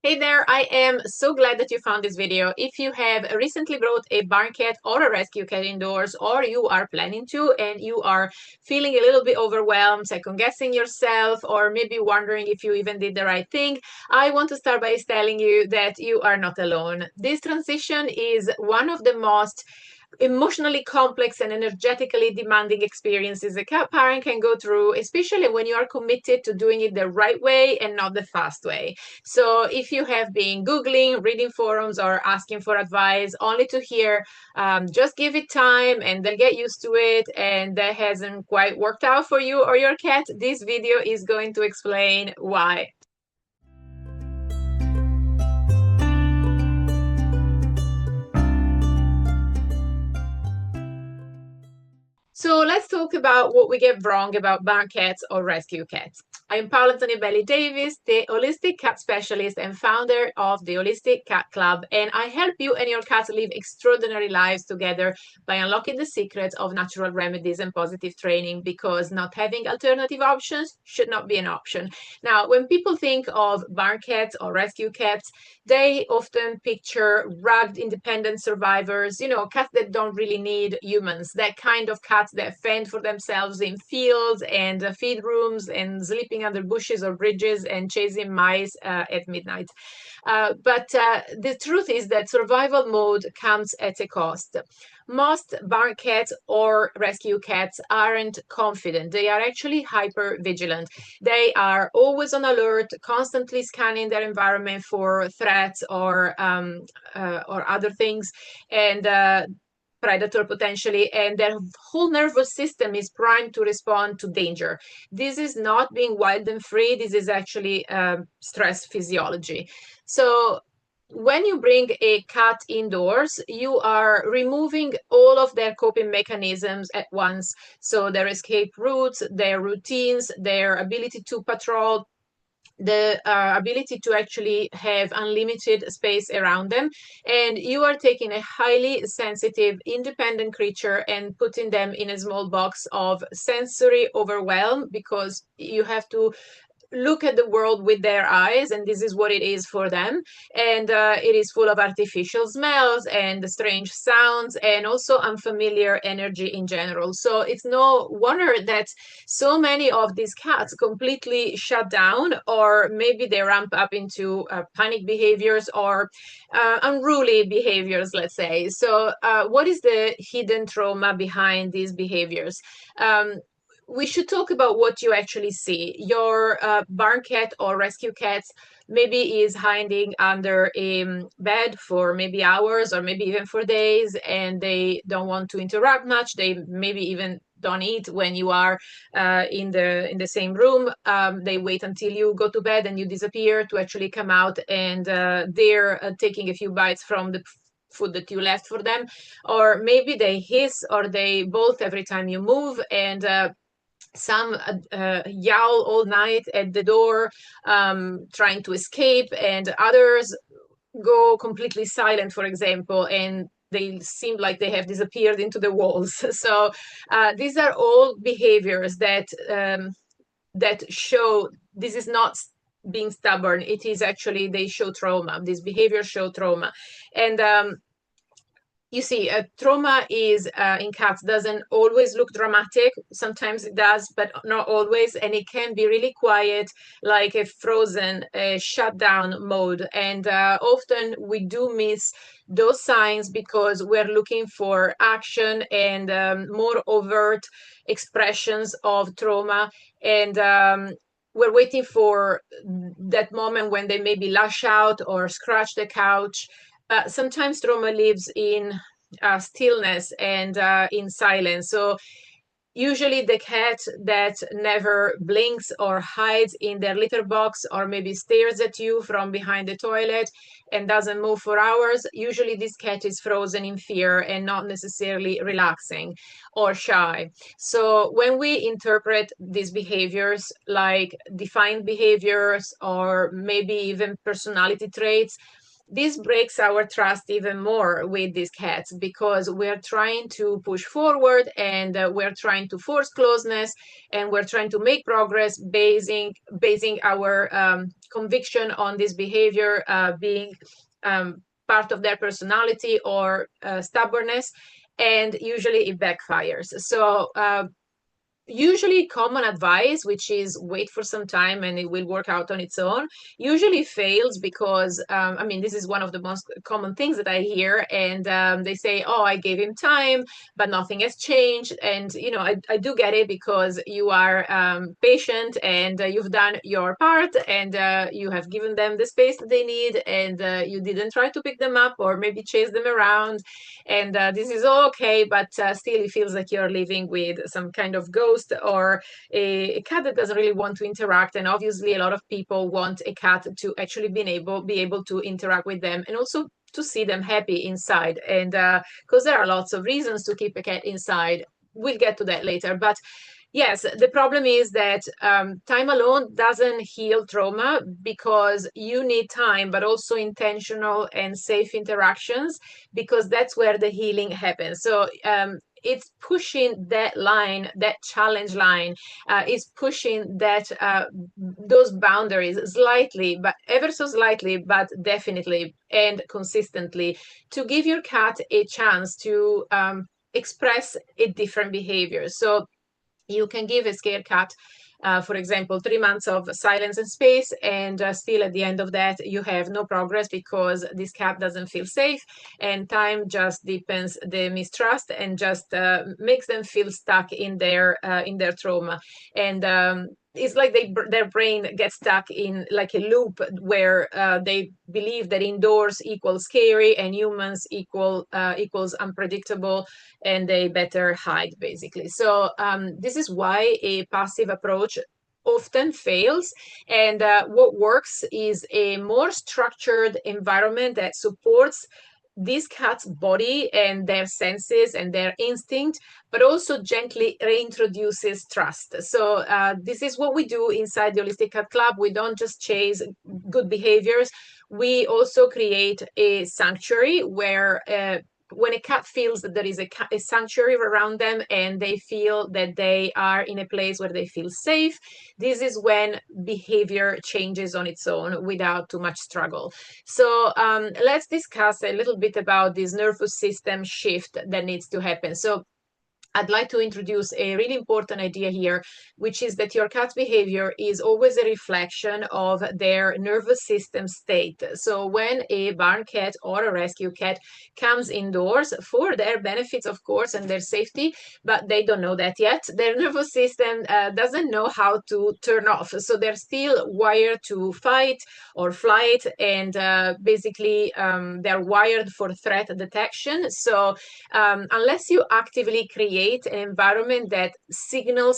Hey there, I am so glad that you found this video. If you have recently brought a barn cat or a rescue cat indoors, or you are planning to, and you are feeling a little bit overwhelmed, second guessing yourself, or maybe wondering if you even did the right thing, I want to start by telling you that you are not alone. This transition is one of the most emotionally complex and energetically demanding experiences a cat parent can go through, especially when you are committed to doing it the right way and not the fast way. So if you have been Googling, reading forums, or asking for advice only to hear, just give it time and they'll get used to it, and that hasn't quite worked out for you or your cat, this video is going to explain why. So let's talk about what we get wrong about barn cats or rescue cats. I'm Paola Tonibelli Davis, the holistic cat specialist and founder of the Holistic Cat Club, and I help you and your cat live extraordinary lives together by unlocking the secrets of natural remedies and positive training, because not having alternative options should not be an option. Now, when people think of barn cats or rescue cats, they often picture rugged, independent survivors, cats that don't really need humans, that kind of cats that fend for themselves in fields and feed rooms and sleeping under bushes or bridges and chasing mice at midnight. But the truth is that survival mode comes at a cost. Most barn cats or rescue cats aren't confident. They are actually hyper vigilant. They are always on alert, constantly scanning their environment for threats or other things, and predator potentially, and their whole nervous system is primed to respond to danger. This is not being wild and free. This is actually stress physiology. So when you bring a cat indoors, you are removing all of their coping mechanisms at once. So their escape routes, their routines, their ability to patrol, the ability to actually have unlimited space around them. And you are taking a highly sensitive, independent creature and putting them in a small box of sensory overwhelm, because you have to look at the world with their eyes, and this is what it is for them. And it is full of artificial smells and strange sounds and also unfamiliar energy in general. So it's no wonder that so many of these cats completely shut down, or maybe they ramp up into panic behaviors or unruly behaviors, let's say. So what is the hidden trauma behind these behaviors? We should talk about what you actually see. Your barn cat or rescue cat maybe is hiding under a bed for maybe hours or maybe even for days, and they don't want to interact much. They maybe even don't eat when you are in the same room. They wait until you go to bed and you disappear to actually come out, and they're taking a few bites from the food that you left for them. Or maybe they hiss or they bolt every time you move, and some yowl all night at the door, trying to escape, and others go completely silent, for example, and they seem like they have disappeared into the walls. So these are all behaviors that show this is not being stubborn. It is actually, they show trauma. These behaviors show trauma. And you see, trauma is in cats doesn't always look dramatic. Sometimes it does, but not always. And it can be really quiet, like a frozen, shutdown mode. And often we do miss those signs because we're looking for action and more overt expressions of trauma. And we're waiting for that moment when they maybe lash out or scratch the couch. Sometimes trauma lives in stillness and in silence. So usually the cat that never blinks or hides in their litter box, or maybe stares at you from behind the toilet and doesn't move for hours, usually this cat is frozen in fear and not necessarily relaxing or shy. So when we interpret these behaviors like defined behaviors or maybe even personality traits, this breaks our trust even more with these cats, because we're trying to push forward, and we're trying to force closeness, and we're trying to make progress, basing our conviction on this behavior being part of their personality or stubbornness, and usually it backfires. So usually common advice, which is wait for some time and it will work out on its own, usually fails, because I mean, this is one of the most common things that I hear, and they say, oh, I gave him time but nothing has changed. And you know, I do get it, because you are patient, and you've done your part, and you have given them the space that they need, and you didn't try to pick them up or maybe chase them around, and this is all okay, but still it feels like you're living with some kind of ghost, or a cat that doesn't really want to interact. And obviously a lot of people want a cat to actually be able to interact with them, and also to see them happy inside. And because there are lots of reasons to keep a cat inside, we'll get to that later. But yes, the problem is that time alone doesn't heal trauma, because you need time, but also intentional and safe interactions, because that's where the healing happens. So it's pushing that line, that challenge line, is pushing that those boundaries slightly, but ever so slightly, but definitely and consistently, to give your cat a chance to express a different behavior. So you can give a scared cat, for example, 3 months of silence and space, and still at the end of that, you have no progress, because this cat doesn't feel safe, and time just deepens the mistrust and just makes them feel stuck in their trauma. And it's like their brain gets stuck in like a loop, where they believe that indoors equals scary and humans equals unpredictable, and they better hide, basically. So this is why a passive approach often fails. And what works is a more structured environment that supports this cat's body and their senses and their instinct, but also gently reintroduces trust. So this is what we do inside the Holistic Cat Club. We don't just chase good behaviors. We also create a sanctuary where when a cat feels that there is a sanctuary around them, and they feel that they are in a place where they feel safe, this is when behavior changes on its own without too much struggle. So let's discuss a little bit about this nervous system shift that needs to happen. So I'd like to introduce a really important idea here, which is that your cat's behavior is always a reflection of their nervous system state. So when a barn cat or a rescue cat comes indoors, for their benefits, of course, and their safety, but they don't know that yet, their nervous system doesn't know how to turn off. So they're still wired to fight or flight, and basically they're wired for threat detection. So unless you actively create an environment that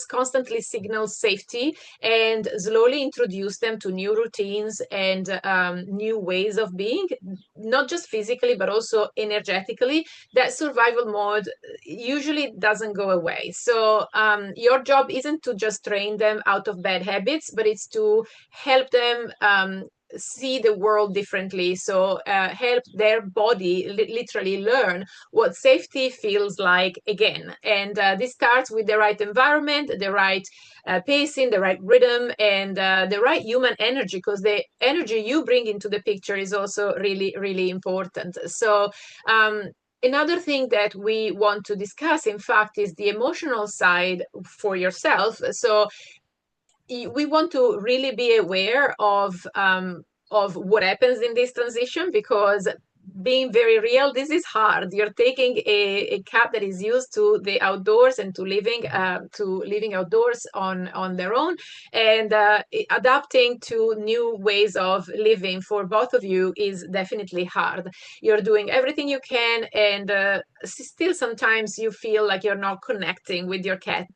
constantly signals safety, and slowly introduce them to new routines and new ways of being, not just physically, but also energetically, that survival mode usually doesn't go away. So your job isn't to just train them out of bad habits, but it's to help them see the world differently. So help their body literally learn what safety feels like again. And this starts with the right environment, the right pacing, the right rhythm, and the right human energy, because the energy you bring into the picture is also really, really important. So another thing that we want to discuss, in fact, is the emotional side for yourself. So we want to really be aware of what happens in this transition, because being very real, this is hard. You're taking a cat that is used to the outdoors and to living outdoors on their own, and adapting to new ways of living for both of you is definitely hard. You're doing everything you can, and still sometimes you feel like you're not connecting with your cat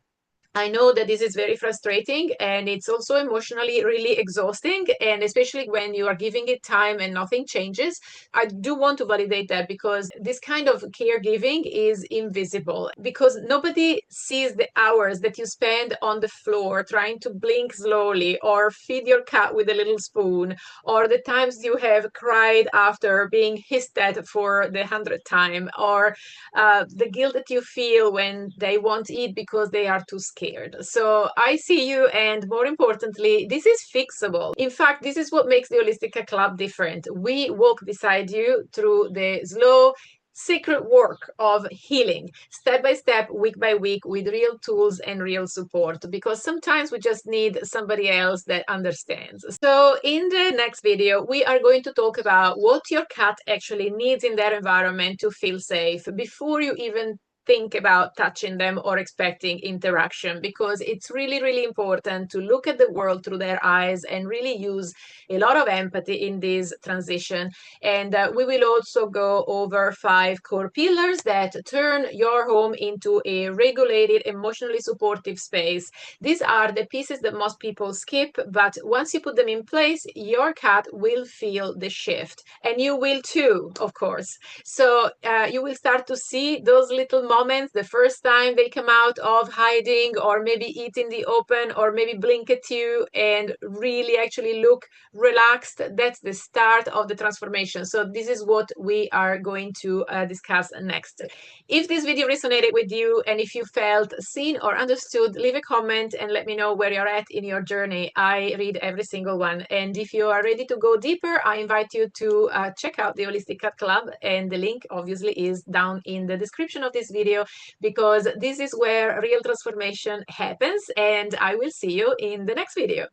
I know that this is very frustrating, and it's also emotionally really exhausting, and especially when you are giving it time and nothing changes. I do want to validate that, because this kind of caregiving is invisible, because nobody sees the hours that you spend on the floor trying to blink slowly or feed your cat with a little spoon, or the times you have cried after being hissed at for the 100th time, or the guilt that you feel when they won't eat because they are too scared. So I see you, and more importantly, this is fixable. In fact, this is what makes the Holistic Cat Club different. We walk beside you through the slow, sacred work of healing, step by step, week by week, with real tools and real support, because sometimes we just need somebody else that understands. So in the next video, we are going to talk about what your cat actually needs in their environment to feel safe before you even think about touching them or expecting interaction, because it's really, really important to look at the world through their eyes and really use a lot of empathy in this transition. And we will also go over 5 core pillars that turn your home into a regulated, emotionally supportive space. These are the pieces that most people skip, but once you put them in place, your cat will feel the shift, and you will too, of course. So you will start to see those little moments the first time they come out of hiding, or maybe eat in the open, or maybe blink at you and really actually look relaxed. That's the start of the transformation. So this is what we are going to discuss next. If this video resonated with you, and if you felt seen or understood, leave a comment and let me know where you're at in your journey. I read every single one. And if you are ready to go deeper, I invite you to check out the Holistic Cat Club, and the link obviously is down in the description of this video, because this is where real transformation happens. And I will see you in the next video.